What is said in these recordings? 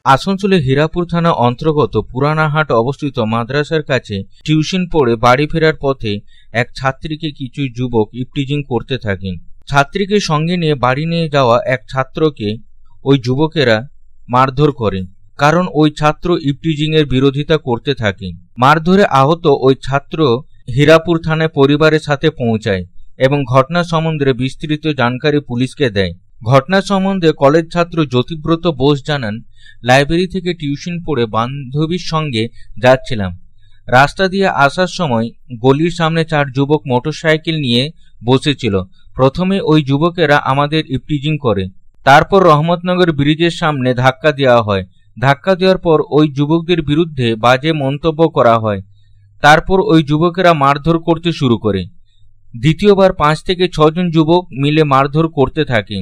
আসানসোলের হীরাপুর থানা অন্তর্গত পুরানাহাট অবস্থিত মাদ্রাসার কাছে টিউশন পড়ে বাড়ি ফেরার পথে এক ছাত্রীকে কিছু যুবক ইপটিজিং করতে থাকেন। ছাত্রীকে সঙ্গে নিয়ে বাড়ি নিয়ে যাওয়া এক ছাত্রকে ওই যুবকেরা মারধর করে, কারণ ওই ছাত্র ইপটিজিং এর বিরোধিতা করতে থাকে। মারধরে আহত ওই ছাত্র হীরাপুর থানায় পরিবারের সাথে পৌঁছায় এবং ঘটনা সম্বন্ধে বিস্তৃত জানকারি পুলিশকে দেয়। ঘটনা সম্বন্ধে কলেজ ছাত্র জ্যোতিব্রত বোস জানান, লাইব্রেরি থেকে টিউশন পড়ে বান্ধবীর সঙ্গে যাচ্ছিলাম। রাস্তা দিয়ে আসার সময় গলির সামনে 4 যুবক মোটরসাইকেল নিয়ে বসেছিল। প্রথমে ওই যুবকেরা আমাদের ইপটিজিং করে, তারপর রহমতনগর ব্রিজের সামনে ধাক্কা দেওয়া হয়। ধাক্কা দেওয়ার পর ওই যুবকদের বিরুদ্ধে বাজে মন্তব্য করা হয়। তারপর ওই যুবকেরা মারধর করতে শুরু করে। দ্বিতীয়বার 5 থেকে 6 জন যুবক মিলে মারধর করতে থাকে।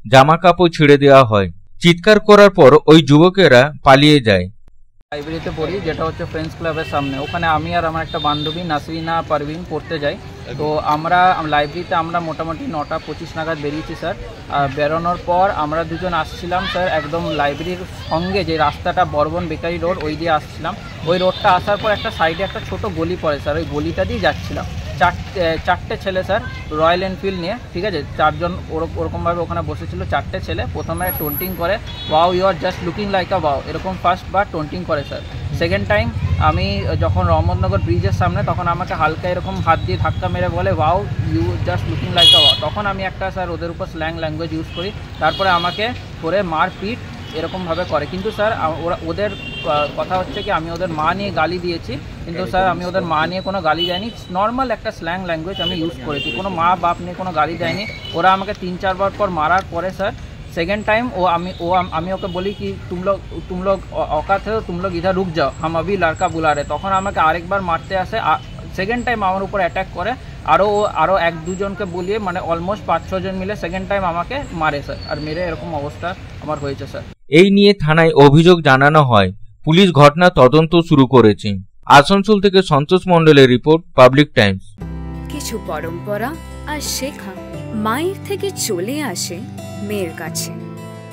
জামা কাপড় ছিঁড়ে দেওয়া হয়। চিৎকার করার পর ওই যুবকেরা পালিয়ে যায়। লাইব্রেরিতে পড়ি, যেটা হচ্ছে ফ্রেন্ডস ক্লাবের সামনে। ওখানে আমি আর আমার একটা বান্ধবী নাসরিনা পারভিন পড়তে যাই। তো আমরা লাইব্রেরিতে মোটামুটি 9:25 নাগাদ বেরিয়েছি স্যার। আর বেরোনোর পর আমরা দুজন আসছিলাম স্যার, একদম লাইব্রেরির সঙ্গে যে রাস্তাটা বর্বন বেকারি রোড, ওই দিয়ে আসছিলাম। ওই রোডটা আসার পর একটা সাইডে একটা ছোট গলি পড়ে স্যার, ওই গলিটা দিয়ে যাচ্ছিলাম। চারটে ছেলে স্যার রয়্যাল এনফিল্ড নিয়ে, ঠিক আছে, 4 জন ওরকমভাবে ওখানে বসেছিল। 4টে ছেলে প্রথমে টোন্টিং করে, wow you are just looking like a wow, এরকম ফার্স্ট বার টোন্টিং করে স্যার। সেকেন্ড টাইম আমি যখন রহমতনগর ব্রিজের সামনে, তখন আমাকে হালকা এরকম হাত দিয়ে ধাক্কা মেরে বলে wow you just looking like a wow. তখন আমি একটা স্যার ওদের উপর স্ল্যাং ল্যাঙ্গুয়েজ ইউজ করি। তারপরে আমাকে করে মারপিট এরকমভাবে করে। কিন্তু স্যার ওদের কথা হচ্ছে কি আমি ওদের মা নিয়ে গালি দিয়েছি, কিন্তু স্যার আমি ওদের মা নিয়ে কোনো গালি দেয়নি। নর্মাল একটা স্ল্যাং ল্যাঙ্গুয়েজ আমি ইউজ করেছি, কোনো মা বাপ নিয়ে কোনো গালি দেয়নি। ওরা আমাকে 3-4 বার পর মারার পরে স্যার सेकेंड टाइम আমি ওকে বলি কি तुम लोग औकात है, तुम लोग इधर रुक जाओ, हम अभी लड़का बुला रहे। তখন আমাকে আরেকবার মারতে আসে। সেকেন্ড টাইম আমার উপর অ্যাটাক করে। আরও 1-2 জনকে বলিয়ে মানে অলমোস্ট 5-6 জন মিলে সেকেন্ড টাইম আমাকে মারে স্যার। আর মেরে এরকম অবস্থা আমার হয়েছে স্যার। এই নিয়ে থানায় অভিযোগ জানানো হয়। পুলিশ ঘটনা তদন্ত শুরু করেছে। আসানসোল থেকে সন্তোষ মণ্ডলের রিপোর্ট, পাবলিক টাইমস। কিছু পরম্পরা আর শেখা মায়ের থেকে চলে আসে মেয়ের কাছে,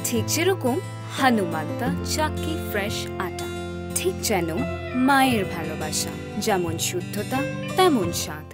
ঠিক যেরকম হনুমান্তা চাক্কি ফ্রেশ আটা, ঠিক যেন মায়ের ভালোবাসা, যেমন শুদ্ধতা তেমন স্বাদ।